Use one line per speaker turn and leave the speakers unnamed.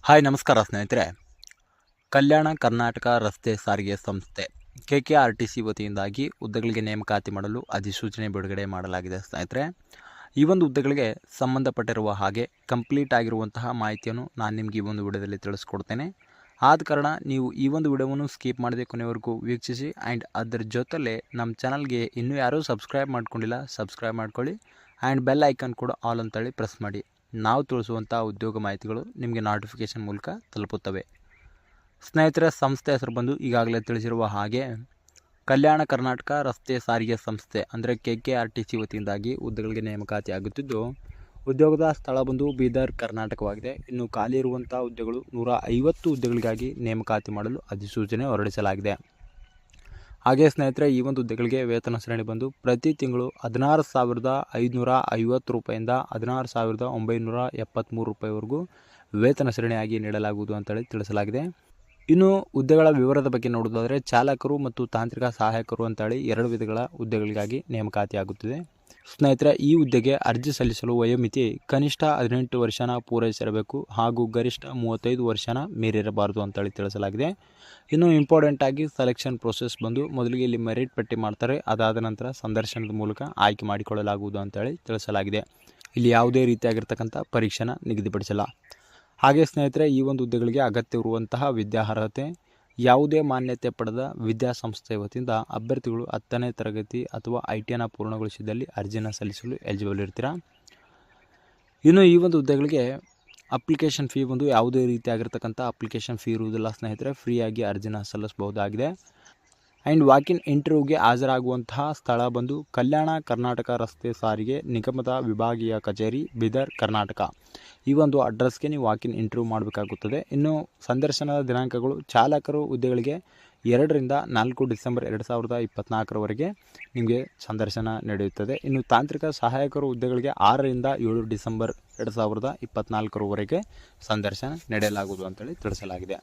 Hi ನಮಸ್ಕಾರ ಸ್ನೇಹಿತರೆ. ಕಲ್ಯಾಣ ಕರ್ನಾಟಕ ರಸ್ತೆ ಸಾರಿಗೆ ಸಂಸ್ಥೆ KKRTC ವತಿಯಿಂದಾಗಿ ಹುದ್ದೆಗಳಿಗೆ ನೇಮಕಾತಿ ಮಾಡಲು ಅಧಿಸೂಚನೆ ಬಿಡುಗಡೆ ಮಾಡಲಾಗಿದೆ ಸ್ನೇಹಿತರೆ. ಈ ಒಂದು ಹುದ್ದೆಗಳಿಗೆ ಸಂಬಂಧಪಟ್ಟಿರುವ ಹಾಗೆ ಕಂಪ್ಲೀಟ್ ಆಗಿರುವಂತಹ ಮಾಹಿತಿಯನ್ನು ನಾನು ನಿಮಗೆ ಈ ಒಂದು ವಿಡಿಯೋದಲ್ಲಿ ತಿಳಿಸ್ಕೊಡ್ತೇನೆ. ಆದ ಕಾರಣ ನೀವು ಈ ಒಂದು ವಿಡಿಯೋವನ್ನು ಸ್ಕಿಪ್ ಮಾಡದೆ ಕೊನೆವರೆಗೂ ವೀಕ್ಷಿಸಿ. ಆ್ಯಂಡ್ ಅದರ ಜೊತೆಲೇ ನಮ್ಮ ಚಾನಲ್ಗೆ ಇನ್ನೂ ಯಾರೂ ಸಬ್ಸ್ಕ್ರೈಬ್ ಮಾಡ್ಕೊಂಡಿಲ್ಲ, ಸಬ್ಸ್ಕ್ರೈಬ್ ಮಾಡ್ಕೊಳ್ಳಿ. ಆ್ಯಂಡ್ ಬೆಲ್ ಐಕನ್ ಕೂಡ ಆಲ್ ಅಂತೇಳಿ ಪ್ರೆಸ್ ಮಾಡಿ. ನಾವು ತಿಳಿಸುವಂಥ ಉದ್ಯೋಗ ಮಾಹಿತಿಗಳು ನಿಮಗೆ ನೋಟಿಫಿಕೇಷನ್ ಮೂಲಕ ತಲುಪುತ್ತವೆ. ಸ್ನೇಹಿತರ ಸಂಸ್ಥೆ ಹೆಸರು ಬಂದು ಈಗಾಗಲೇ ತಿಳಿಸಿರುವ ಹಾಗೆ ಕಲ್ಯಾಣ ಕರ್ನಾಟಕ ರಸ್ತೆ ಸಾರಿಗೆ ಸಂಸ್ಥೆ ಅಂದರೆ KKRTC ವತಿಯಿಂದಾಗಿ ಹುದ್ದೆಗಳಿಗೆ ನೇಮಕಾತಿ ಆಗುತ್ತಿದ್ದು, ಉದ್ಯೋಗದ ಸ್ಥಳ ಬಂದು ಬೀದರ್ ಕರ್ನಾಟಕವಾಗಿದೆ. ಇನ್ನು ಖಾಲಿ ಇರುವಂಥ ಹುದ್ದೆಗಳು 150 ಹುದ್ದೆಗಳಿಗಾಗಿ ನೇಮಕಾತಿ ಮಾಡಲು ಅಧಿಸೂಚನೆ ಹೊರಡಿಸಲಾಗಿದೆ. ಹಾಗೆ ಸ್ನೇಹಿತರೆ, ಈ ಒಂದು ಹುದ್ದೆಗಳಿಗೆ ವೇತನ ಶ್ರೇಣಿ ಬಂದು ಪ್ರತಿ ತಿಂಗಳು 16,550 ರೂಪಾಯಿಂದ 16,973 ರೂಪಾಯಿವರೆಗೂ ವೇತನ ಶ್ರೇಣಿಯಾಗಿ ನೀಡಲಾಗುವುದು ಅಂತೇಳಿ ತಿಳಿಸಲಾಗಿದೆ. ಇನ್ನು ಹುದ್ದೆಗಳ ವಿವರದ ಬಗ್ಗೆ ನೋಡೋದಾದರೆ ಚಾಲಕರು ಮತ್ತು ತಾಂತ್ರಿಕ ಸಹಾಯಕರು ಅಂತೇಳಿ 2 ವಿಧಗಳ ಹುದ್ದೆಗಳಿಗಾಗಿ ನೇಮಕಾತಿ ಆಗುತ್ತಿದೆ. ಸ್ನೇಹಿತರೆ, ಈ ಹುದ್ದೆಗೆ ಅರ್ಜಿ ಸಲ್ಲಿಸಲು ವಯೋಮಿತಿ ಕನಿಷ್ಠ 18 ವರ್ಷನ ಪೂರೈಸಿರಬೇಕು ಹಾಗೂ ಗರಿಷ್ಠ 35 ವರ್ಷನ ಮೀರಿರಬಾರದು ಅಂತೇಳಿ ತಿಳಿಸಲಾಗಿದೆ. ಇನ್ನು ಇಂಪಾರ್ಟೆಂಟ್ ಆಗಿ ಸೆಲೆಕ್ಷನ್ ಪ್ರೋಸೆಸ್ ಬಂದು ಮೊದಲಿಗೆ ಇಲ್ಲಿ ಮೆರಿಟ್ ಪಟ್ಟಿ ಮಾಡ್ತಾರೆ. ಅದಾದ ನಂತರ ಸಂದರ್ಶನದ ಮೂಲಕ ಆಯ್ಕೆ ಮಾಡಿಕೊಳ್ಳಲಾಗುವುದು ಅಂತೇಳಿ ತಿಳಿಸಲಾಗಿದೆ. ಇಲ್ಲಿ ಯಾವುದೇ ರೀತಿಯಾಗಿರ್ತಕ್ಕಂಥ ಪರೀಕ್ಷೆನ ನಿಗದಿಪಡಿಸಿಲ್ಲ. ಹಾಗೆ ಸ್ನೇಹಿತರೆ, ಈ ಒಂದು ಹುದ್ದೆಗಳಿಗೆ ಅಗತ್ಯವಿರುವಂತಹ ವಿದ್ಯಾರ್ಹತೆ ಯಾವುದೇ ಮಾನ್ಯತೆ ಪಡೆದ ವಿದ್ಯಾಸಂಸ್ಥೆ ವತಿಯಿಂದ ಅಭ್ಯರ್ಥಿಗಳು 10ನೇ ತರಗತಿ ಅಥವಾ ITನ ಪೂರ್ಣಗೊಳಿಸಿದಲ್ಲಿ ಅರ್ಜಿನ ಸಲ್ಲಿಸಲು ಎಲಿಜಿಬಲ್ ಇರ್ತೀರಾ. ಇನ್ನು ಈ ಒಂದು ಹುದ್ದೆಗಳಿಗೆ ಅಪ್ಲಿಕೇಶನ್ ಫೀ ಬಂದು ಯಾವುದೇ ರೀತಿಯಾಗಿರ್ತಕ್ಕಂಥ ಅಪ್ಲಿಕೇಶನ್ ಫೀ ಇರುವುದಿಲ್ಲ ಸ್ನೇಹಿತರೆ. ಫ್ರೀಯಾಗಿ ಅರ್ಜಿನ ಸಲ್ಲಿಸಬಹುದಾಗಿದೆ. ಆ್ಯಂಡ್ ವಾಕಿನ್ ಇಂಟರ್ವ್ಯೂಗೆ ಹಾಜರಾಗುವಂತಹ ಸ್ಥಳ ಬಂದು ಕಲ್ಯಾಣ ಕರ್ನಾಟಕ ರಸ್ತೆ ಸಾರಿಗೆ ನಿಗಮದ ವಿಭಾಗೀಯ ಕಚೇರಿ ಬೀದರ್ ಕರ್ನಾಟಕ. ಈ ಒಂದು ಅಡ್ರೆಸ್ಗೆ ನೀವು ವಾಕಿನ್ ಇಂಟರ್ವ್ಯೂ ಮಾಡಬೇಕಾಗುತ್ತದೆ. ಇನ್ನು ಸಂದರ್ಶನದ ದಿನಾಂಕಗಳು ಚಾಲಕರು ಹುದ್ದೆಗಳಿಗೆ 2ರಿಂದ 4 ಡಿಸೆಂಬರ್ 2024 ನಿಮಗೆ ಸಂದರ್ಶನ ನಡೆಯುತ್ತದೆ. ಇನ್ನು ತಾಂತ್ರಿಕ ಸಹಾಯಕರು ಹುದ್ದೆಗಳಿಗೆ 6ರಿಂದ 7 ಡಿಸೆಂಬರ್ 2024 ಸಂದರ್ಶನ ನಡೆಯಲಾಗುವುದು ಅಂತೇಳಿ ತಿಳಿಸಲಾಗಿದೆ.